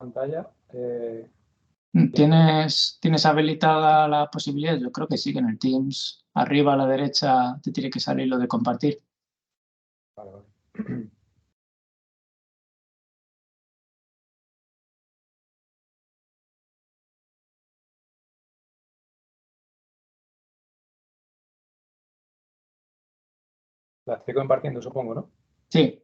pantalla. ¿Tienes habilitada la posibilidad? Yo creo que sí, que en el Teams, arriba a la derecha, te tiene que salir lo de compartir. Vale. La estoy compartiendo, supongo, ¿no? Sí.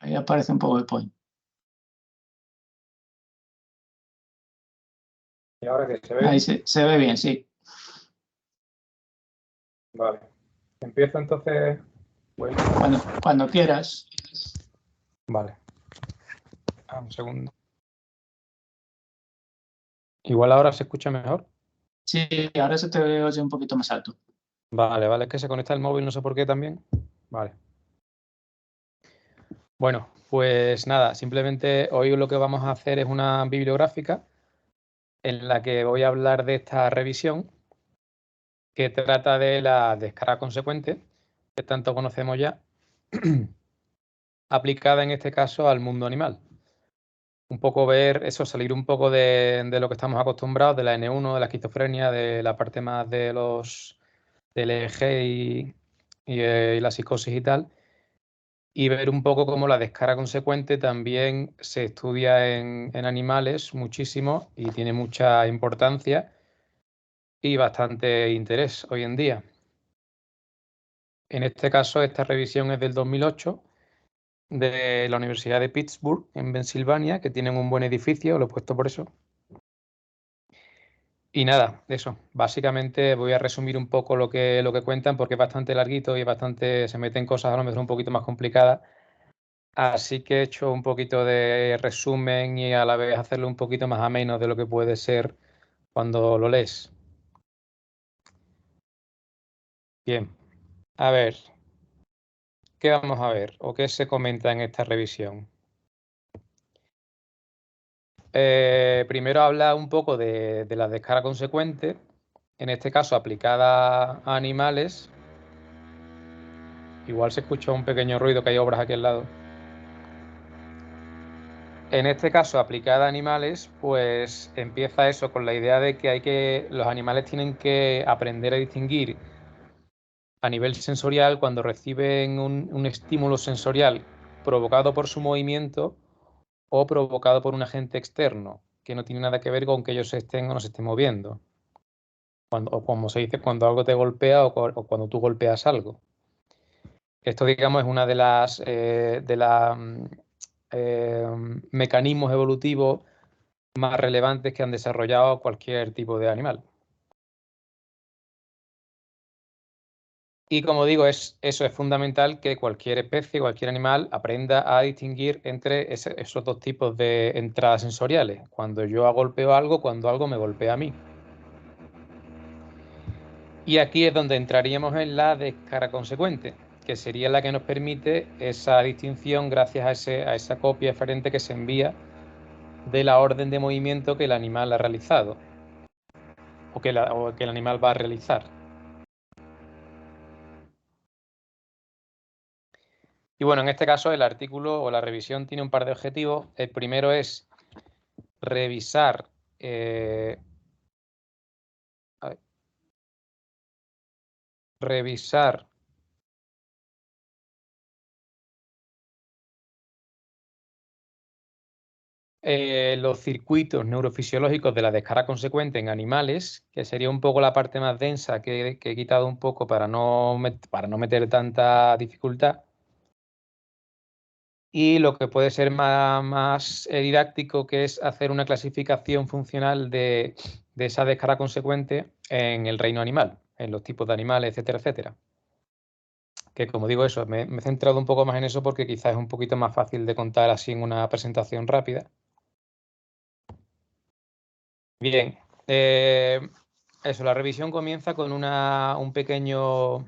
Ahí aparece un PowerPoint. ¿Y ahora qué? ¿Se ve? Ahí se ve bien, sí. Vale. Empiezo entonces. Cuando quieras. Vale. Un segundo. Igual ahora se escucha mejor. Sí, ahora se te oye un poquito más alto. Vale, es que se conecta el móvil, no sé por qué también. Vale. Bueno, pues nada, simplemente hoy lo que vamos a hacer es una bibliográfica en la que voy a hablar de esta revisión que trata de la descarga consecuente, que tanto conocemos ya, aplicada en este caso al mundo animal. Un poco ver eso, salir un poco de lo que estamos acostumbrados, de la N1, de la esquizofrenia, de la parte más de del EEG y la psicosis y tal, y ver un poco cómo la descarga consecuente también se estudia en animales muchísimo y tiene mucha importancia y bastante interés hoy en día. En este caso, esta revisión es del 2008 de la Universidad de Pittsburgh, en Pensilvania, que tienen un buen edificio, lo he puesto por eso. Y nada, eso. Básicamente voy a resumir un poco lo que cuentan porque es bastante larguito y se meten cosas a lo mejor un poquito más complicadas. Así que he hecho un poquito de resumen y a la vez hacerlo un poquito más ameno de lo que puede ser cuando lo lees. Bien, a ver, ¿qué vamos a ver o qué se comenta en esta revisión? Primero habla un poco de la descarga consecuente, en este caso aplicada a animales. Igual se escucha un pequeño ruido, que hay obras aquí al lado. En este caso, aplicada a animales, pues empieza eso con la idea de que los animales tienen que aprender a distinguir a nivel sensorial cuando reciben un estímulo sensorial provocado por su movimiento o provocado por un agente externo, que no tiene nada que ver con que ellos se estén o no se estén moviendo. O como se dice, cuando algo te golpea o cuando tú golpeas algo. Esto, digamos, es una de las mecanismos evolutivos más relevantes que han desarrollado cualquier tipo de animal. Y como digo, eso es fundamental que cualquier especie, cualquier animal aprenda a distinguir entre esos dos tipos de entradas sensoriales. Cuando yo golpeo algo, cuando algo me golpea a mí. Y aquí es donde entraríamos en la descarga consecuente, que sería la que nos permite esa distinción gracias a esa copia eferente que se envía de la orden de movimiento que el animal ha realizado o que el animal va a realizar. Y bueno, en este caso el artículo o la revisión tiene un par de objetivos. El primero es revisar los circuitos neurofisiológicos de la descarga consecuente en animales, que sería un poco la parte más densa que he quitado un poco para no meter tanta dificultad. Y lo que puede ser más didáctico, que es hacer una clasificación funcional de esa descarga consecuente en el reino animal, en los tipos de animales, etcétera, etcétera. Que como digo eso, me he centrado un poco más en eso porque quizás es un poquito más fácil de contar así en una presentación rápida. Bien, eso, la revisión comienza con un pequeño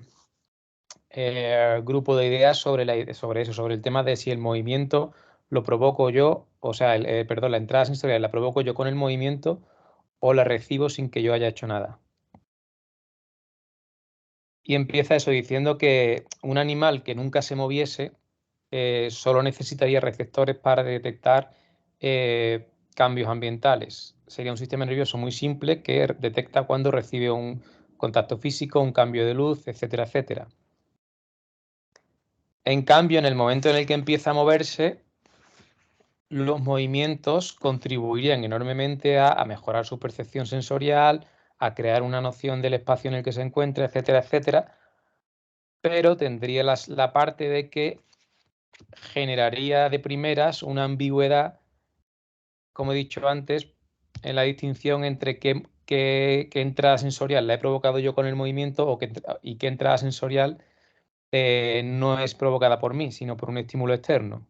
grupo de ideas sobre el tema de si el movimiento lo provoco yo, o sea, perdón, la entrada sensorial la provoco yo con el movimiento o la recibo sin que yo haya hecho nada. Y empieza eso diciendo que un animal que nunca se moviese solo necesitaría receptores para detectar cambios ambientales. Sería un sistema nervioso muy simple que detecta cuando recibe un contacto físico, un cambio de luz, etcétera, etcétera. En cambio, en el momento en el que empieza a moverse, los movimientos contribuirían enormemente a mejorar su percepción sensorial, a crear una noción del espacio en el que se encuentra, etcétera, etcétera, pero tendría la parte de que generaría de primeras una ambigüedad, como he dicho antes, en la distinción entre qué entrada sensorial la he provocado yo con el movimiento y qué entrada sensorial no es provocada por mí, sino por un estímulo externo.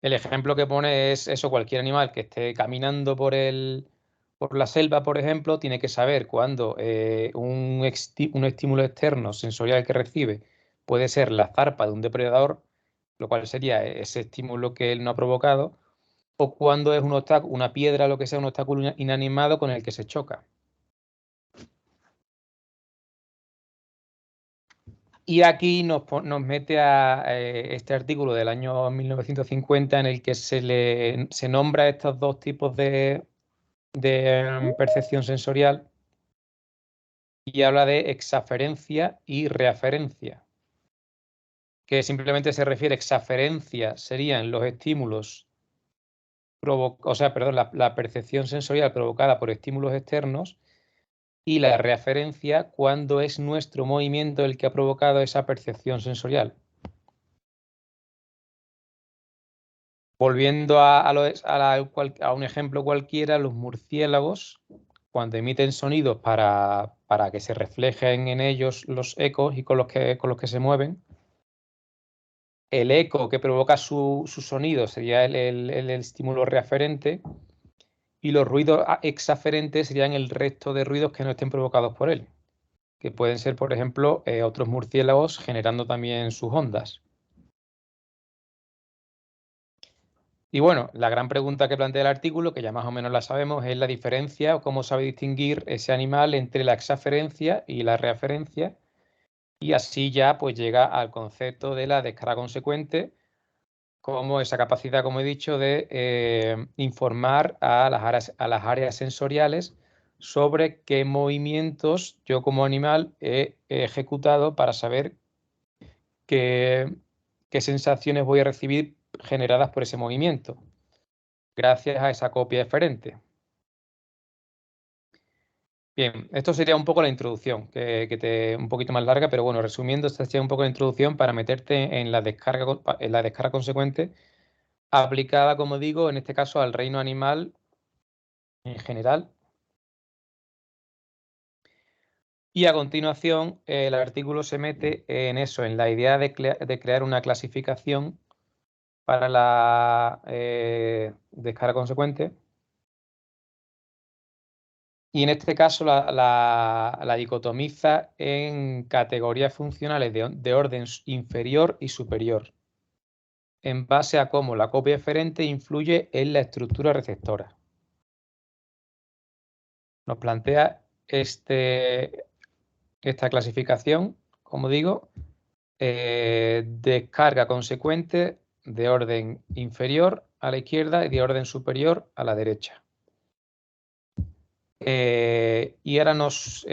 El ejemplo que pone es eso: cualquier animal que esté caminando por la selva, por ejemplo, tiene que saber cuándo un estímulo externo sensorial que recibe puede ser la zarpa de un depredador, lo cual sería ese estímulo que él no ha provocado, o cuando es un obstáculo, una piedra, lo que sea, un obstáculo inanimado con el que se choca. Y aquí nos mete a este artículo del año 1950 en el que se nombra estos dos tipos de percepción sensorial y habla de exaferencia y reaferencia, que simplemente se refiere. Exaferencia serían los estímulos, la percepción sensorial provocada por estímulos externos, y la reaferencia cuando es nuestro movimiento el que ha provocado esa percepción sensorial. Volviendo a un ejemplo cualquiera, los murciélagos, cuando emiten sonidos para que se reflejen en ellos los ecos y con los que se mueven, el eco que provoca su sonido sería el estímulo reaferente, y los ruidos exaferentes serían el resto de ruidos que no estén provocados por él, que pueden ser, por ejemplo, otros murciélagos generando también sus ondas. Y bueno, la gran pregunta que plantea el artículo, que ya más o menos la sabemos, es la diferencia o cómo sabe distinguir ese animal entre la exaferencia y la reaferencia, y así ya pues llega al concepto de la descarga consecuente, como esa capacidad, como he dicho, de informar a las áreas sensoriales sobre qué movimientos yo como animal he ejecutado para saber qué sensaciones voy a recibir generadas por ese movimiento, gracias a esa copia eferente. Bien, esto sería un poco la introducción, un poquito más larga, pero bueno, resumiendo, esta sería un poco la introducción para meterte en la descarga consecuente, aplicada, como digo, en este caso al reino animal en general. Y a continuación, el artículo se mete en eso, en la idea de crear una clasificación para la descarga consecuente. Y en este caso la dicotomiza en categorías funcionales de orden inferior y superior, en base a cómo la copia eferente influye en la estructura receptora. Nos plantea esta clasificación, como digo, descarga consecuente de orden inferior a la izquierda y de orden superior a la derecha. Y ahora nos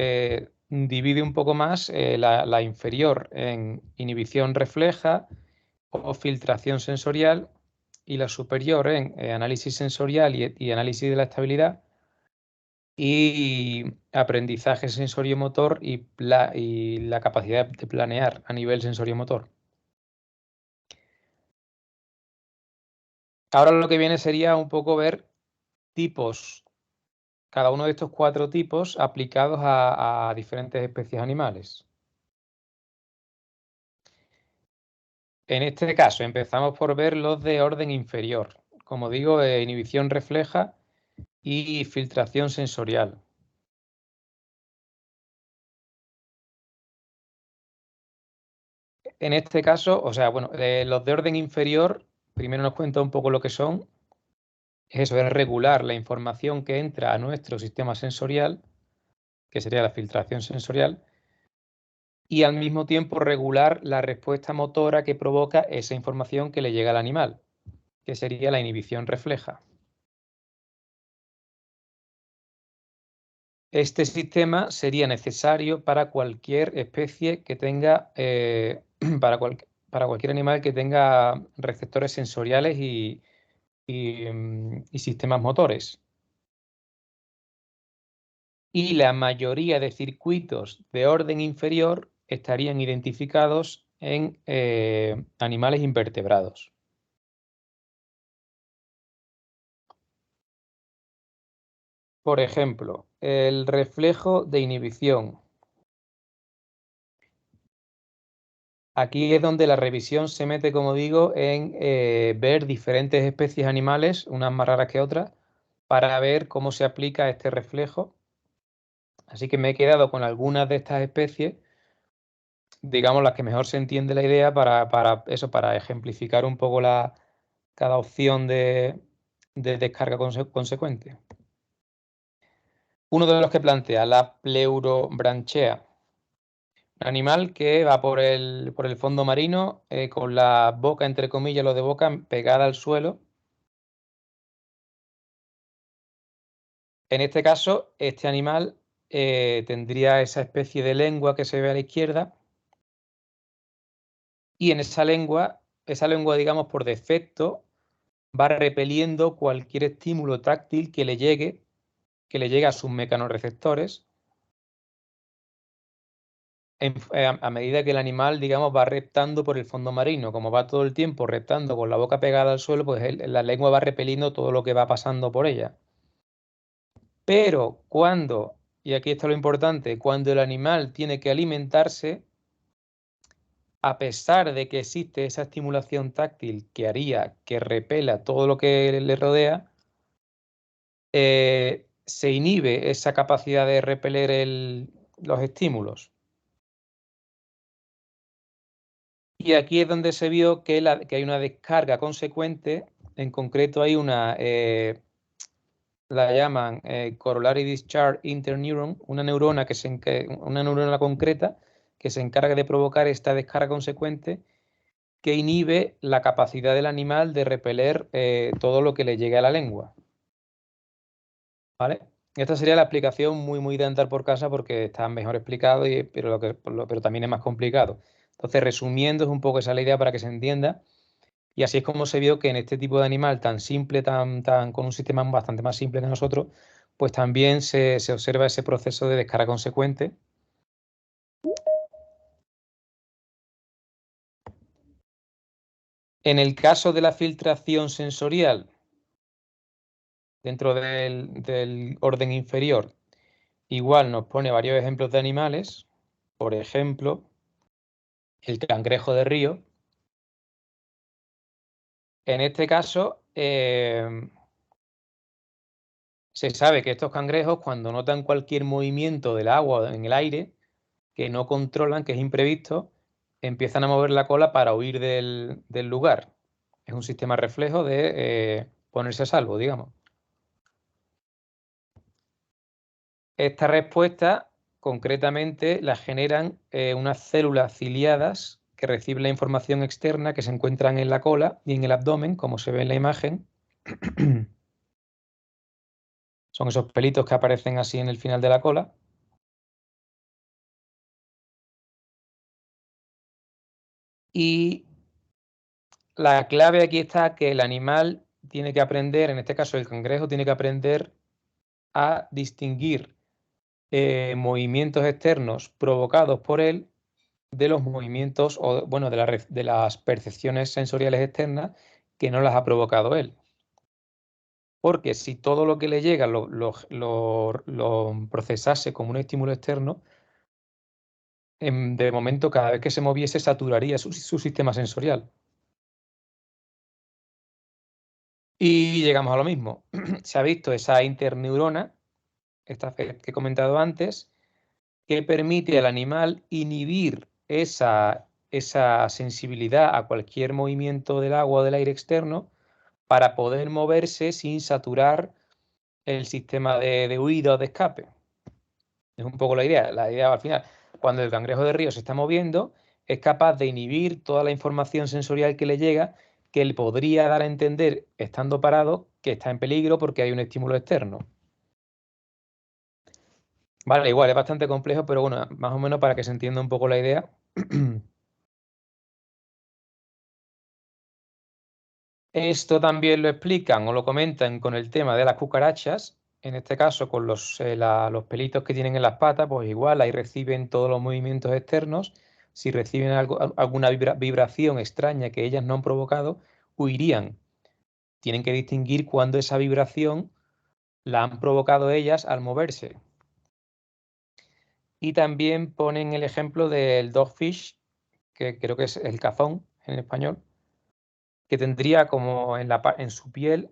divide un poco más la inferior en inhibición refleja o filtración sensorial, y la superior en análisis sensorial y análisis de la estabilidad, y aprendizaje sensoriomotor y la capacidad de planear a nivel sensoriomotor. Ahora lo que viene sería un poco ver tipos, cada uno de estos 4 tipos aplicados a diferentes especies animales. En este caso empezamos por ver los de orden inferior, como digo, inhibición refleja y filtración sensorial. En este caso, o sea, bueno, los de orden inferior, primero nos cuenta un poco lo que son. Eso es regular la información que entra a nuestro sistema sensorial, que sería la filtración sensorial, y al mismo tiempo regular la respuesta motora que provoca esa información que le llega al animal, que sería la inhibición refleja. Este sistema sería necesario para cualquier especie que tenga, para cualquier animal que tenga receptores sensoriales y sistemas motores. Y la mayoría de circuitos de orden inferior estarían identificados en animales invertebrados. Por ejemplo, el reflejo de inhibición. Aquí es donde la revisión se mete, como digo, en ver diferentes especies animales, unas más raras que otras, para ver cómo se aplica este reflejo. Así que me he quedado con algunas de estas especies, digamos las que mejor se entiende la idea para ejemplificar un poco cada opción de descarga consecuente. Uno de los que plantea la pleurobranchea. Un animal que va por el fondo marino con la boca, entre comillas, lo de boca, pegada al suelo. En este caso, este animal tendría esa especie de lengua que se ve a la izquierda y en esa lengua, digamos, por defecto, va repeliendo cualquier estímulo táctil que le llegue a sus mecanorreceptores a medida que el animal, digamos, va reptando por el fondo marino. Como va todo el tiempo reptando con la boca pegada al suelo, pues la lengua va repeliendo todo lo que va pasando por ella. Pero cuando, y aquí está lo importante, cuando el animal tiene que alimentarse, a pesar de que existe esa estimulación táctil que haría que repela todo lo que le rodea, se inhibe esa capacidad de repeler los estímulos. Y aquí es donde se vio que hay una descarga consecuente, en concreto hay la llaman Corollary Discharge Interneuron, una neurona concreta que se encarga de provocar esta descarga consecuente que inhibe la capacidad del animal de repeler todo lo que le llegue a la lengua. ¿Vale? Esta sería la explicación muy de andar por casa porque está mejor explicado, pero también es más complicado. Entonces, resumiendo, es un poco esa la idea para que se entienda. Y así es como se vio que en este tipo de animal tan simple, con un sistema bastante más simple que nosotros, pues también se observa ese proceso de descarga consecuente. En el caso de la filtración sensorial, dentro del orden inferior, igual nos pone varios ejemplos de animales. Por ejemplo, el cangrejo de río. En este caso, se sabe que estos cangrejos, cuando notan cualquier movimiento del agua en el aire, que no controlan, que es imprevisto, empiezan a mover la cola para huir del lugar. Es un sistema reflejo de ponerse a salvo, digamos. Esta respuesta, concretamente, la generan unas células ciliadas que reciben la información externa que se encuentran en la cola y en el abdomen, como se ve en la imagen. Son esos pelitos que aparecen así en el final de la cola. Y la clave aquí está que el animal tiene que aprender, en este caso el cangrejo, tiene que aprender a distinguir movimientos externos provocados por él de los movimientos o, bueno, de las percepciones sensoriales externas que no las ha provocado él. Porque si todo lo que le llega lo procesase como un estímulo externo, de momento cada vez que se moviese saturaría su sistema sensorial. Y llegamos a lo mismo. Se ha visto esa interneurona, esta que he comentado antes, que permite al animal inhibir esa sensibilidad a cualquier movimiento del agua o del aire externo para poder moverse sin saturar el sistema de huida o de escape. Es un poco la idea. La idea al final, cuando el cangrejo de río se está moviendo, es capaz de inhibir toda la información sensorial que le llega, que le podría dar a entender, estando parado, que está en peligro porque hay un estímulo externo. Vale, igual es bastante complejo, pero bueno, más o menos para que se entienda un poco la idea. Esto también lo explican o lo comentan con el tema de las cucarachas, en este caso con los pelitos que tienen en las patas, pues igual ahí reciben todos los movimientos externos. Si reciben alguna vibración extraña que ellas no han provocado, huirían. Tienen que distinguir cuándo esa vibración la han provocado ellas al moverse. Y también ponen el ejemplo del dogfish, que creo que es el cazón en español, que tendría como en su piel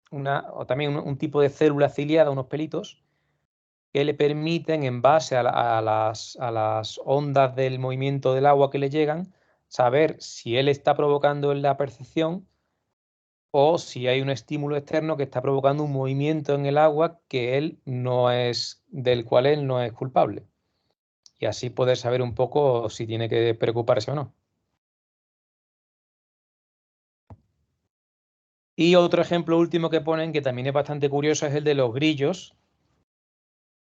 o también un tipo de célula ciliada, unos pelitos, que le permiten, en base a las ondas del movimiento del agua que le llegan, saber si él está provocando la percepción o si hay un estímulo externo que está provocando un movimiento en el agua del cual él no es culpable. Y así poder saber un poco si tiene que preocuparse o no. Y otro ejemplo último que ponen, que también es bastante curioso, es el de los grillos.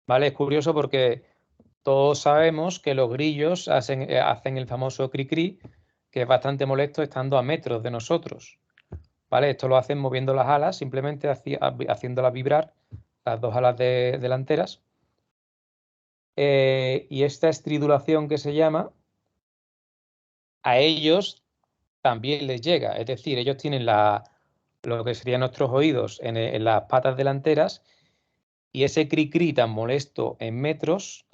¿Vale? Es curioso porque todos sabemos que los grillos hacen el famoso cri-cri, que es bastante molesto estando a metros de nosotros. ¿Vale? Esto lo hacen moviendo las alas, simplemente haciéndolas vibrar, las dos alas delanteras. Y esta estridulación que se llama, a ellos también les llega. Es decir, ellos tienen lo que serían nuestros oídos en las patas delanteras, y ese cri-cri tan molesto a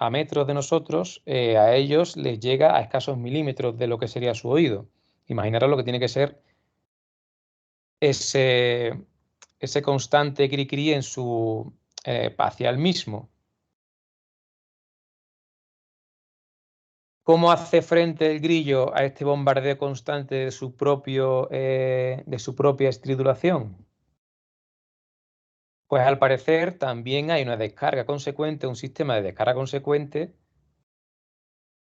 metros de nosotros, a ellos les llega a escasos milímetros de lo que sería su oído. Imaginaros lo que tiene que ser ese constante cri-cri hacia el mismo. ¿Cómo hace frente el grillo a este bombardeo constante de su propia estridulación? Pues al parecer también hay una descarga consecuente, un sistema de descarga consecuente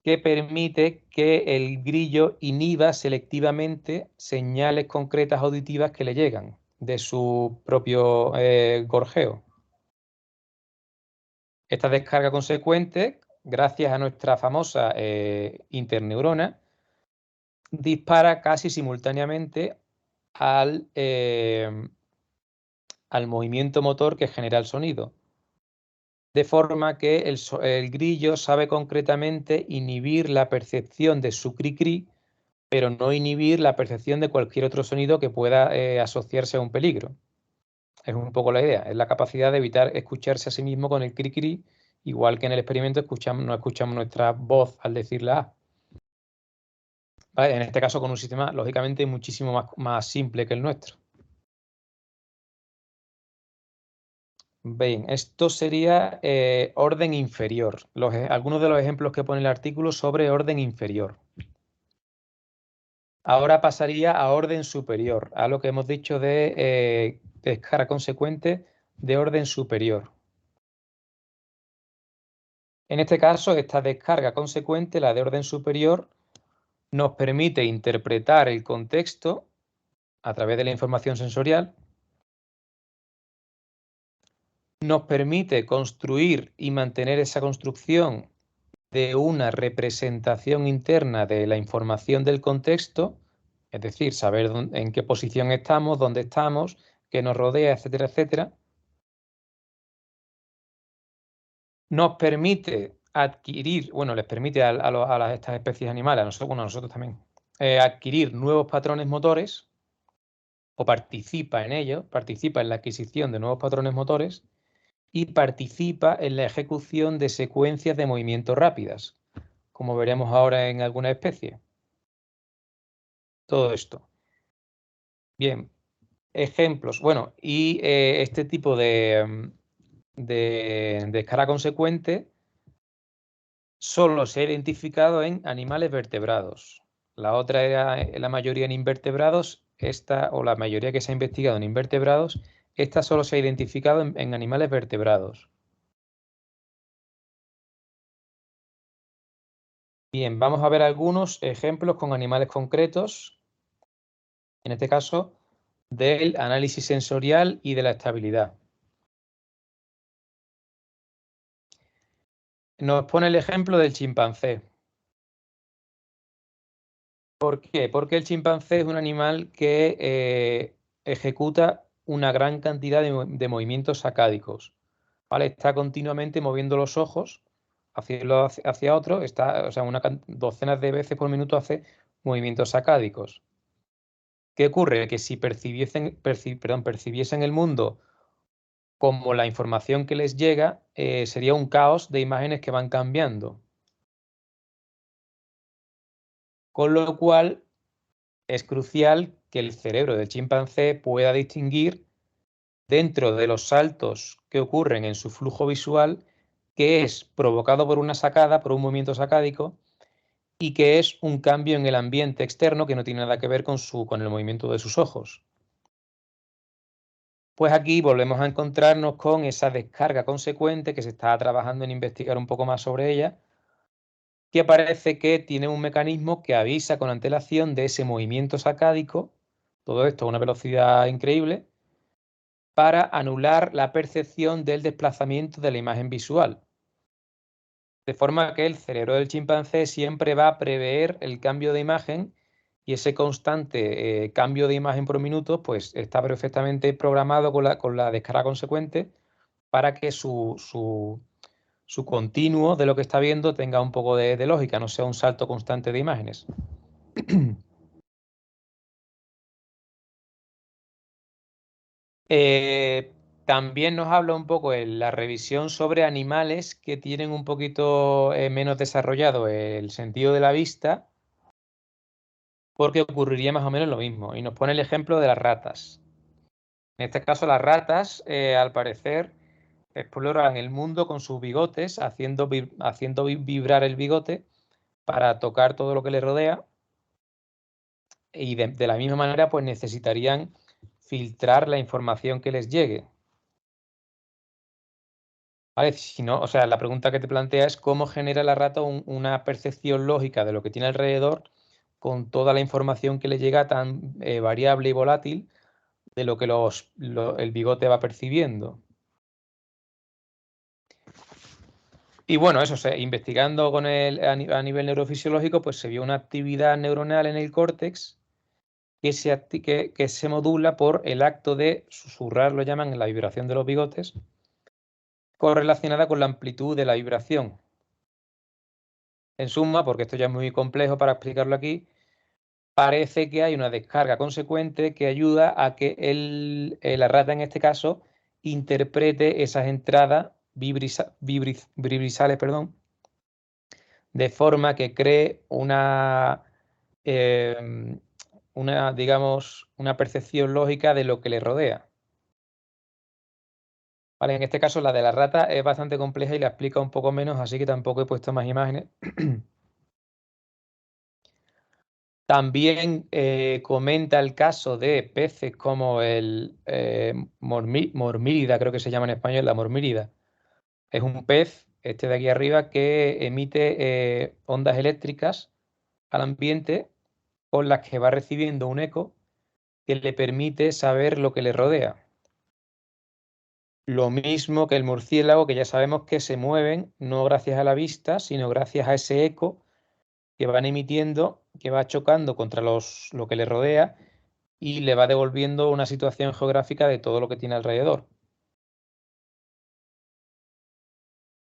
que permite que el grillo inhiba selectivamente señales concretas auditivas que le llegan de su propio gorjeo. Esta descarga consecuente, gracias a nuestra famosa interneurona, dispara casi simultáneamente al movimiento motor que genera el sonido. De forma que el grillo sabe concretamente inhibir la percepción de su cri-cri, pero no inhibir la percepción de cualquier otro sonido que pueda asociarse a un peligro. Es un poco la idea, es la capacidad de evitar escucharse a sí mismo con el cri-cri, igual que en el experimento no escuchamos nuestra voz al decir la A. ¿Vale? En este caso con un sistema, lógicamente, muchísimo más simple que el nuestro. Bien, esto sería orden inferior. Algunos de los ejemplos que pone el artículo sobre orden inferior. Ahora pasaría a orden superior, a lo que hemos dicho de descarga consecuente de orden superior. En este caso, esta descarga consecuente, la de orden superior, nos permite interpretar el contexto a través de la información sensorial, nos permite construir y mantener esa construcción de una representación interna de la información del contexto, es decir, saber en qué posición estamos, dónde estamos, qué nos rodea, etcétera, etcétera. Nos permite adquirir, bueno, les permite a estas especies animales, a nosotros también, adquirir nuevos patrones motores, o participa en ello, participa en la adquisición de nuevos patrones motores y participa en la ejecución de secuencias de movimiento rápidas, como veremos ahora en alguna especie. Todo esto. Bien, ejemplos. Bueno, y este tipo de descarga consecuente solo se ha identificado en animales vertebrados. La otra era la mayoría en invertebrados. O la mayoría que se ha investigado en invertebrados, esta solo se ha identificado en animales vertebrados. Bien, vamos a ver algunos ejemplos con animales concretos, en este caso, del análisis sensorial y de la estabilidad. Nos pone el ejemplo del chimpancé. ¿Por qué? Porque el chimpancé es un animal que ejecuta una gran cantidad de movimientos sacádicos. ¿Vale? Está continuamente moviendo los ojos hacia otro, o sea, docenas de veces por minuto hace movimientos sacádicos. ¿Qué ocurre? Que si percibiesen el mundo como la información que les llega, sería un caos de imágenes que van cambiando. Con lo cual, es crucial que el cerebro del chimpancé pueda distinguir dentro de los saltos que ocurren en su flujo visual, que es provocado por una sacada, por un movimiento sacádico, y que es un cambio en el ambiente externo que no tiene nada que ver con el movimiento de sus ojos. Pues aquí volvemos a encontrarnos con esa descarga consecuente que se está trabajando en investigar un poco más sobre ella, que parece que tiene un mecanismo que avisa con antelación de ese movimiento sacádico, todo esto a una velocidad increíble, para anular la percepción del desplazamiento de la imagen visual. De forma que el cerebro del chimpancé siempre va a prever el cambio de imagen y ese constante cambio de imagen por minuto pues está perfectamente programado con la descarga consecuente para que su continuo de lo que está viendo tenga un poco de lógica, no sea un salto constante de imágenes. También nos habla un poco en la revisión sobre animales que tienen un poquito menos desarrollado el sentido de la vista, porque ocurriría más o menos lo mismo. Y nos pone el ejemplo de las ratas. En este caso, las ratas, al parecer, exploran el mundo con sus bigotes, haciendo vibrar el bigote para tocar todo lo que les rodea. Y de la misma manera, pues necesitarían filtrar la información que les llegue. ¿Vale? Si no, o sea, la pregunta que te plantea es cómo genera la rata una percepción lógica de lo que tiene alrededor con toda la información que le llega tan variable y volátil de lo que el bigote va percibiendo. Y bueno, eso, investigando con a nivel neurofisiológico, pues se vio una actividad neuronal en el córtex que se modula por el acto de susurrar, lo llaman la vibración de los bigotes, correlacionada con la amplitud de la vibración. En suma, porque esto ya es muy complejo para explicarlo aquí, parece que hay una descarga consecuente que ayuda a que la rata, en este caso, interprete esas entradas vibrisales, perdón, de forma que cree digamos, una percepción lógica de lo que le rodea. Vale, en este caso la de la rata es bastante compleja y la explica un poco menos, así que tampoco he puesto más imágenes. También comenta el caso de peces como el mormírida, creo que se llama en español, la mormírida. Es un pez, este de aquí arriba, que emite ondas eléctricas al ambiente con las que va recibiendo un eco que le permite saber lo que le rodea. Lo mismo que el murciélago, que ya sabemos que se mueven no gracias a la vista, sino gracias a ese eco que van emitiendo, que va chocando contra lo que le rodea y le va devolviendo una situación geográfica de todo lo que tiene alrededor.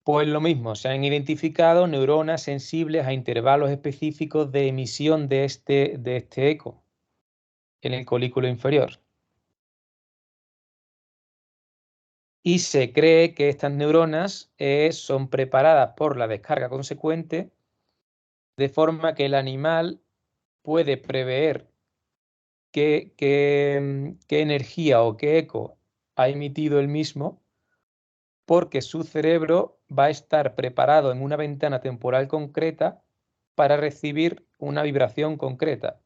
Pues lo mismo, se han identificado neuronas sensibles a intervalos específicos de emisión de este eco en el colículo inferior. Y se cree que estas neuronas son preparadas por la descarga consecuente, de forma que el animal puede prever qué energía o qué eco ha emitido el mismo, porque su cerebro va a estar preparado en una ventana temporal concreta para recibir una vibración concreta.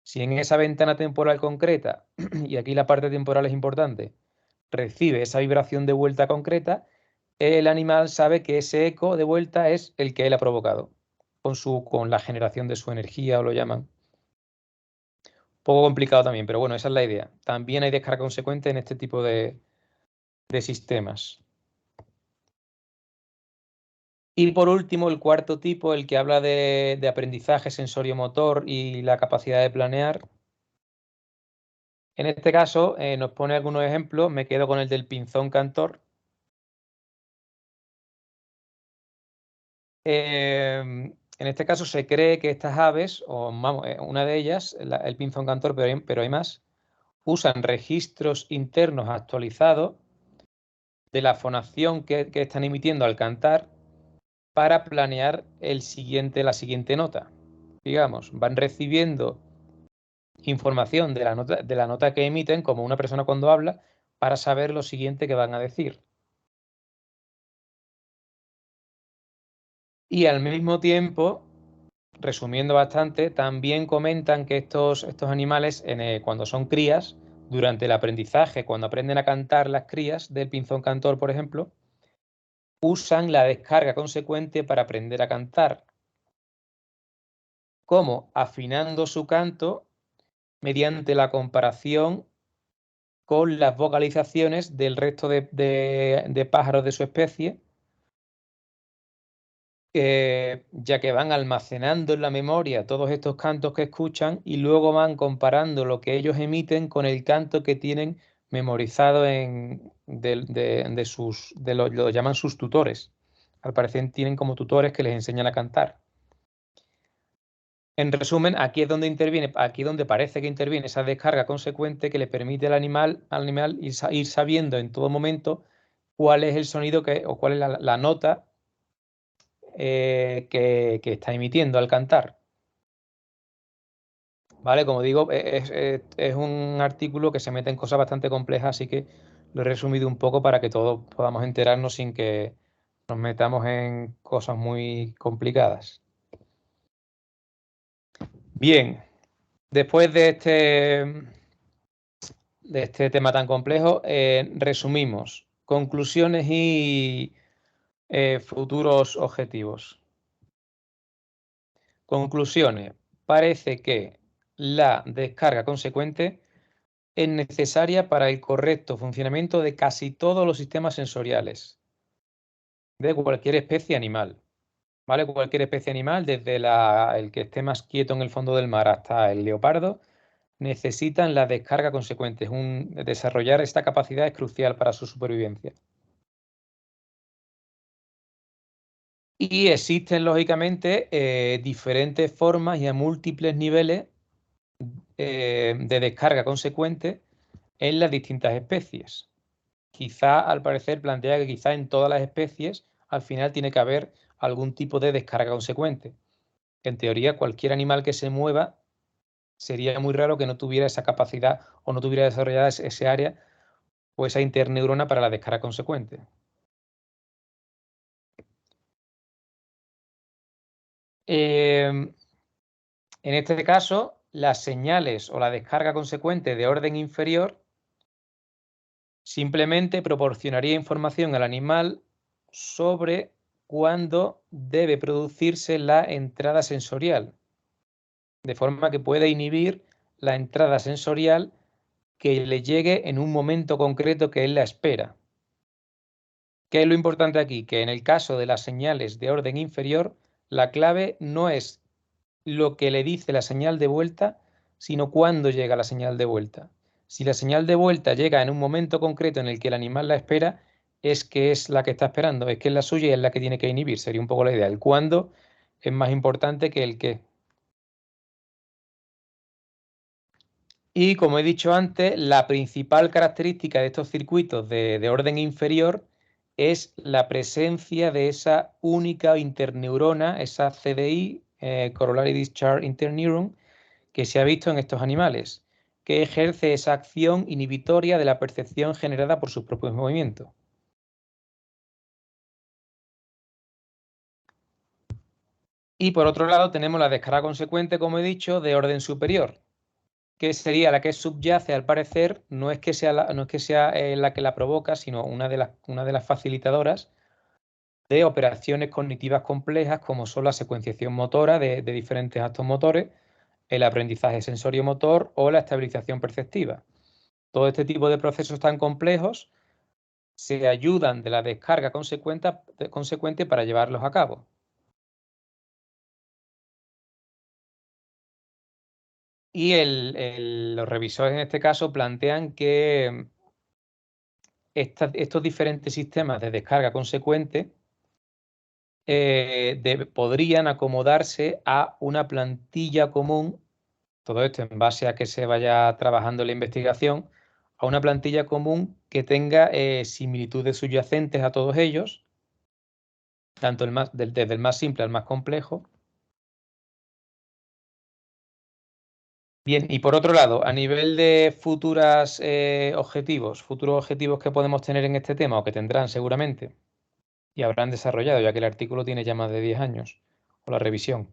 Si en esa ventana temporal concreta, y aquí la parte temporal es importante, recibe esa vibración de vuelta concreta, el animal sabe que ese eco de vuelta es el que él ha provocado. con la generación de su energía, o lo llaman. Un poco complicado también, pero bueno, esa es la idea. También hay descarga consecuente en este tipo de sistemas. Y por último, el cuarto tipo, el que habla de aprendizaje sensorio-motor y la capacidad de planear. En este caso, nos pone algunos ejemplos. Me quedo con el del pinzón cantor. En este caso se cree que estas aves, o vamos, una de ellas, el pinzón cantor, pero hay más, usan registros internos actualizados de la fonación que están emitiendo al cantar para planear la siguiente nota. Digamos, van recibiendo información de la nota que emiten, como una persona cuando habla, para saber lo siguiente que van a decir. Y al mismo tiempo, resumiendo bastante, también comentan que estos animales, cuando son crías, durante el aprendizaje, cuando aprenden a cantar las crías del pinzón cantor, por ejemplo, usan la descarga consecuente para aprender a cantar. ¿Cómo? Afinando su canto mediante la comparación con las vocalizaciones del resto de pájaros de su especie, ya que van almacenando en la memoria todos estos cantos que escuchan y luego van comparando lo que ellos emiten con el canto que tienen memorizado lo llaman sus tutores. Al parecer tienen como tutores que les enseñan a cantar. En resumen, aquí es donde interviene, aquí es donde parece que interviene esa descarga consecuente que le permite al animal ir sabiendo en todo momento cuál es el sonido o cuál es la nota que está emitiendo al cantar. ¿Vale? Como digo, es un artículo que se mete en cosas bastante complejas, así que lo he resumido un poco para que todos podamos enterarnos sin que nos metamos en cosas muy complicadas. Bien, después de este tema tan complejo, resumimos conclusiones y futuros objetivos. Conclusiones. Parece que la descarga consecuente es necesaria para el correcto funcionamiento de casi todos los sistemas sensoriales de cualquier especie animal. ¿Vale? Cualquier especie animal, desde el que esté más quieto en el fondo del mar hasta el leopardo, necesitan la descarga consecuente. Desarrollar esta capacidad es crucial para su supervivencia. Y existen, lógicamente, diferentes formas y a múltiples niveles de descarga consecuente en las distintas especies. Quizá, al parecer, plantea que quizá en todas las especies al final tiene que haber algún tipo de descarga consecuente. En teoría, cualquier animal que se mueva sería muy raro que no tuviera esa capacidad o no tuviera desarrollada ese área o esa interneurona para la descarga consecuente. En este caso, las señales o la descarga consecuente de orden inferior simplemente proporcionaría información al animal sobre cuándo debe producirse la entrada sensorial, de forma que pueda inhibir la entrada sensorial que le llegue en un momento concreto que él la espera. ¿Qué es lo importante aquí? Que en el caso de las señales de orden inferior, la clave no es lo que le dice la señal de vuelta, sino cuándo llega la señal de vuelta. Si la señal de vuelta llega en un momento concreto en el que el animal la espera, es que es la que está esperando, es que es la suya y es la que tiene que inhibir. Sería un poco la idea. El cuándo es más importante que el qué. Y como he dicho antes, la principal característica de estos circuitos de orden inferior es la presencia de esa única interneurona, esa CDI, Corollary Discharge Interneuron, que se ha visto en estos animales, que ejerce esa acción inhibitoria de la percepción generada por sus propios movimientos. Y por otro lado tenemos la descarga consecuente, como he dicho, de orden superior, que sería la que subyace, al parecer, no es que sea la que la provoca, sino una de las facilitadoras de operaciones cognitivas complejas como son la secuenciación motora de diferentes actos motores, el aprendizaje sensorio-motor o la estabilización perceptiva. Todo este tipo de procesos tan complejos se ayudan de la descarga consecuente para llevarlos a cabo. Y los revisores en este caso plantean que estos diferentes sistemas de descarga consecuente podrían acomodarse a una plantilla común, todo esto en base a que se vaya trabajando la investigación, a una plantilla común que tenga similitudes subyacentes a todos ellos, tanto desde el más simple al más complejo. Bien, y por otro lado, a nivel de futuros objetivos que podemos tener en este tema o que tendrán seguramente y habrán desarrollado, ya que el artículo tiene ya más de 10 años, o la revisión.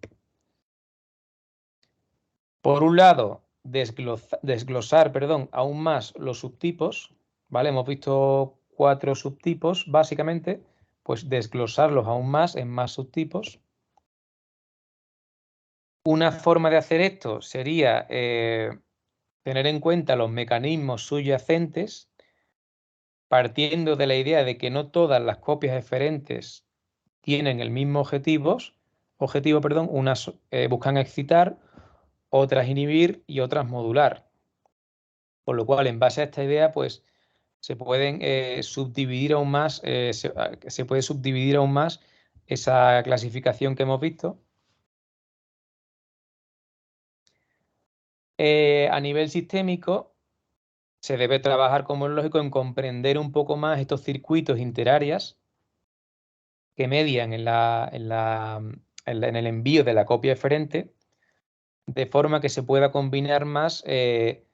Por un lado, desglosar, aún más los subtipos, ¿vale? Hemos visto 4 subtipos, básicamente, pues desglosarlos aún más en más subtipos. Una forma de hacer esto sería tener en cuenta los mecanismos subyacentes, partiendo de la idea de que no todas las copias eferentes tienen el mismo objetivo, unas buscan excitar, otras inhibir y otras modular. Por lo cual, en base a esta idea, pues se pueden subdividir aún más, se puede subdividir aún más esa clasificación que hemos visto. A nivel sistémico, se debe trabajar, como es lógico, en comprender un poco más estos circuitos interáreas que median en el envío de la copia eferente, de forma que se pueda combinar más qué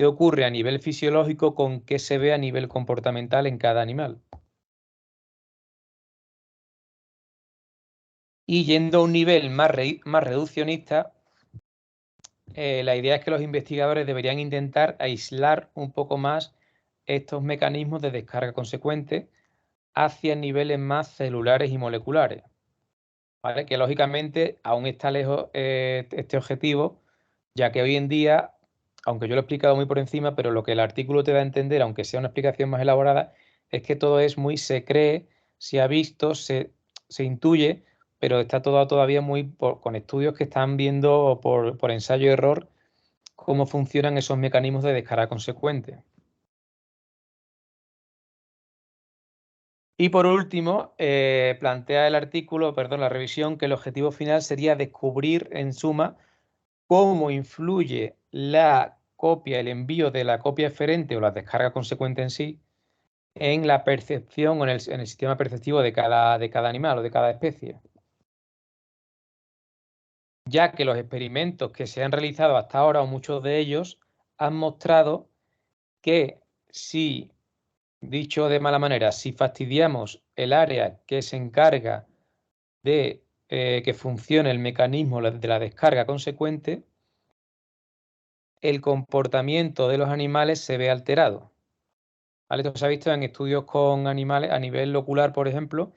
ocurre a nivel fisiológico con qué se ve a nivel comportamental en cada animal. Y yendo a un nivel más reduccionista, la idea es que los investigadores deberían intentar aislar un poco más estos mecanismos de descarga consecuente hacia niveles más celulares y moleculares, ¿vale? Que lógicamente aún está lejos este objetivo, ya que hoy en día, aunque yo lo he explicado muy por encima, pero lo que el artículo te da a entender, aunque sea una explicación más elaborada, es que todo es muy se cree, se ha visto, se intuye, pero está todo todavía muy con estudios que están viendo por ensayo y error cómo funcionan esos mecanismos de descarga consecuente. Y por último, plantea el artículo, la revisión, que el objetivo final sería descubrir, en suma, cómo influye la copia, el envío de la copia eferente o la descarga consecuente en sí, en la percepción o en el sistema perceptivo de cada animal o de cada especie. Ya que los experimentos que se han realizado hasta ahora, o muchos de ellos, han mostrado que si, dicho de mala manera, si fastidiamos el área que se encarga de que funcione el mecanismo de la descarga consecuente, el comportamiento de los animales se ve alterado. ¿Vale? Esto se ha visto en estudios con animales a nivel ocular, por ejemplo,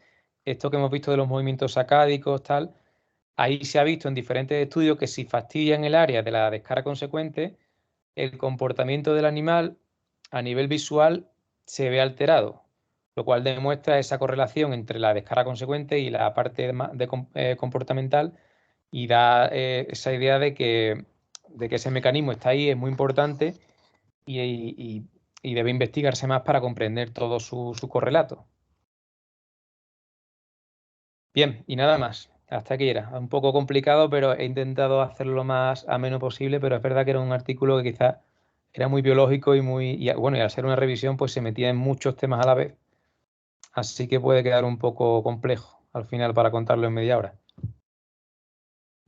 esto que hemos visto de los movimientos sacádicos, tal, ahí se ha visto en diferentes estudios que si fastidian el área de la descarga consecuente, el comportamiento del animal a nivel visual se ve alterado, lo cual demuestra esa correlación entre la descarga consecuente y la parte comportamental, y da esa idea de que ese mecanismo está ahí, es muy importante y debe investigarse más para comprender todo su correlato. Bien, y nada más. Hasta aquí era. Un poco complicado, pero he intentado hacerlo lo más ameno posible, pero es verdad que era un artículo que quizás era muy biológico bueno, y al ser una revisión, pues se metía en muchos temas a la vez. Así que puede quedar un poco complejo al final para contarlo en media hora.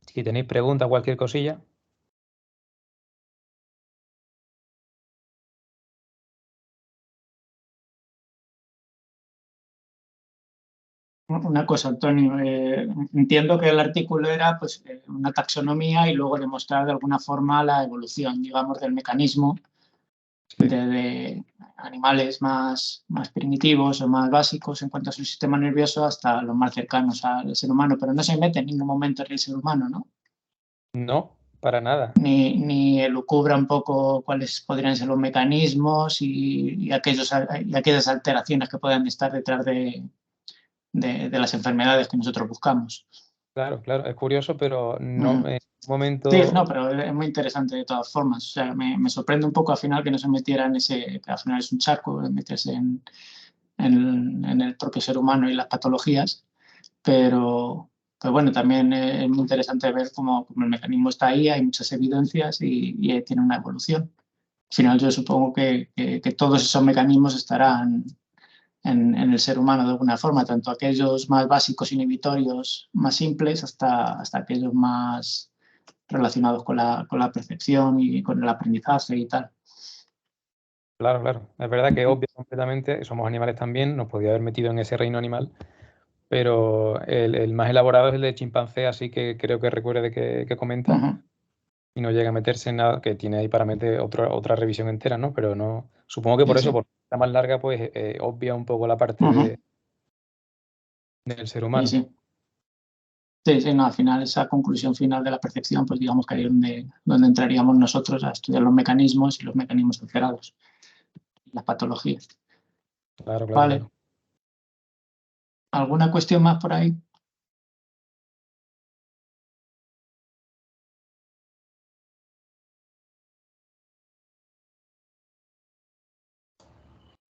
Si tenéis preguntas, cualquier cosilla. Una cosa, Antonio, entiendo que el artículo era pues, una taxonomía y luego demostrar de alguna forma la evolución, digamos, del mecanismo Sí. desde animales más primitivos o más básicos en cuanto a su sistema nervioso hasta los más cercanos al ser humano, pero no se mete en ningún momento en el ser humano, ¿no? No, para nada. Ni elucubra un poco cuáles podrían ser los mecanismos y aquellas alteraciones que puedan estar detrás de las enfermedades que nosotros buscamos. Claro, claro, es curioso, pero no Ujú. en un momento. Sí, no, pero es muy interesante de todas formas. O sea, me sorprende un poco al final que no se metiera en ese, que al final es un charco, meterse en el propio ser humano y las patologías, pero bueno, también es muy interesante ver cómo el mecanismo está ahí, hay muchas evidencias y tiene una evolución. Al final yo supongo que todos esos mecanismos estarán en el ser humano de alguna forma, tanto aquellos más básicos inhibitorios, más simples, hasta aquellos más relacionados con la percepción y con el aprendizaje y tal. Claro, claro. Es verdad que es obvio completamente, somos animales también, nos podía haber metido en ese reino animal, pero el más elaborado es el de chimpancé, así que creo que recuerde que comenta Ujú. y no llega a meterse en nada, que tiene ahí para meter otra revisión entera, ¿no? Pero no, supongo que por Sí, eso, sí. porque está más larga, pues obvia un poco la parte Ujú. del ser Sí, humano. sí. Sí, sí, no, al final esa conclusión final de la percepción, pues digamos que ahí es donde entraríamos nosotros a estudiar los mecanismos y los mecanismos alterados, las patologías. Claro, claro, Vale, claro. ¿alguna cuestión más por ahí?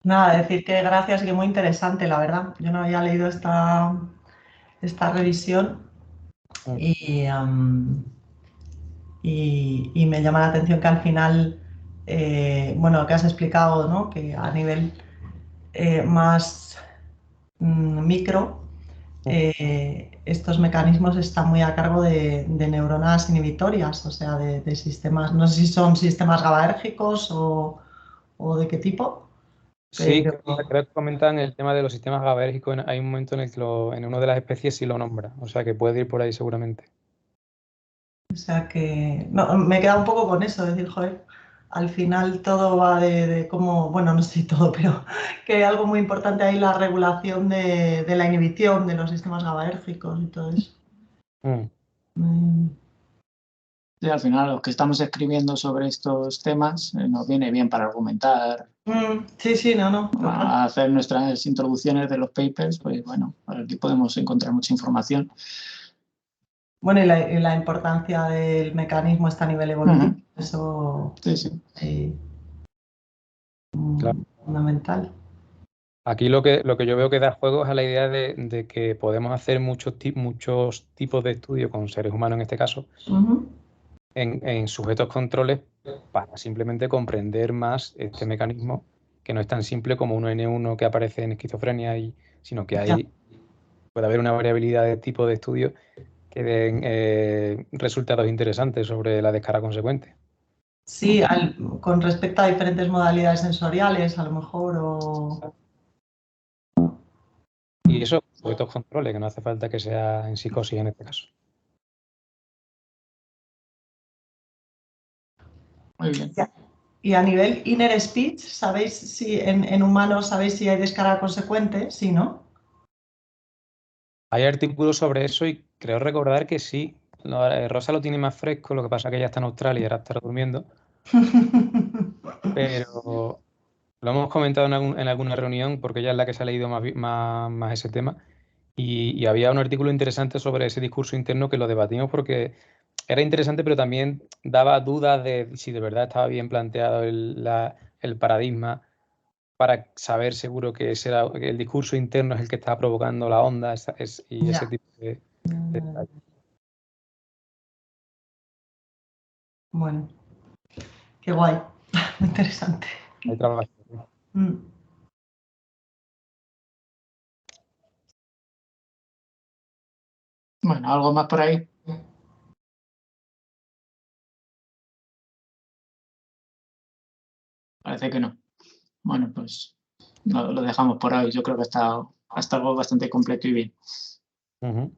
Nada, decir que gracias y que muy interesante, la verdad. Yo no había leído esta revisión Mm. y me llama la atención que al final, bueno, que has explicado, ¿no? Que a nivel más micro, estos mecanismos están muy a cargo de neuronas inhibitorias, o sea, de sistemas, no sé si son sistemas GABAérgicos o de qué tipo, Sí, pero creo que comentan el tema de los sistemas GABAérgicos. Hay un momento en el que en una de las especies sí lo nombra, o sea que puede ir por ahí seguramente. o sea que no, me queda un poco con eso, decir, joder, al final todo va de cómo, bueno, no sé si todo, pero que hay algo muy importante ahí, la regulación de la inhibición de los sistemas GABAérgicos y todo eso. Mm. Mm, Sí, al final los que estamos escribiendo sobre estos temas nos viene bien para argumentar, sí, sí, no, total. a hacer nuestras introducciones de los papers, pues bueno, aquí podemos encontrar mucha información. Bueno, y la importancia del mecanismo está a nivel evolutivo, Ujú. eso Sí, sí. eh, Claro. fundamental. Aquí lo que yo veo que da juego es a la idea de que podemos hacer muchos tipos de estudios con seres humanos en este caso, Ujú. en sujetos controles para simplemente comprender más este mecanismo, que no es tan simple como un N1 que aparece en esquizofrenia, sino que Ya. puede haber una variabilidad de tipo de estudios que den resultados interesantes sobre la descarga consecuente. Sí, con respecto a diferentes modalidades sensoriales, a lo mejor, o... Y eso, sujetos controles, que no hace falta que sea en psicosis en este caso. Muy bien. Ya. Y a nivel inner speech, ¿sabéis si en humanos sabéis si hay descarga consecuente? Sí, ¿no? Hay artículos sobre eso y creo recordar que sí. Rosa lo tiene más fresco, lo que pasa es que ella está en Australia y ahora está durmiendo, pero lo hemos comentado en alguna reunión porque ella es la que se ha leído más ese tema y había un artículo interesante sobre ese discurso interno que lo debatimos porque era interesante, pero también daba dudas de si de verdad estaba bien planteado el paradigma para saber seguro que que el discurso interno es el que está provocando la onda y ese Ya. tipo de detalles. Bueno, qué guay. Muy interesante. Hay trabajo. Mm. Bueno, ¿algo más por ahí? Parece que no. Bueno, pues lo dejamos por hoy. Yo creo que ha estado algo bastante completo y bien. Ujú.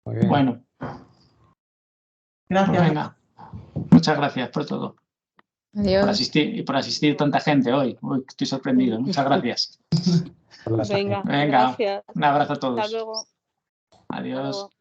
Muy bien. Bueno, pues Gracias. venga, muchas gracias por todo. Adiós. Por asistir tanta gente hoy. Uy, estoy sorprendido. Muchas gracias. Venga, Venga, gracias. un abrazo a Hasta todos. luego. Hasta Adiós. luego.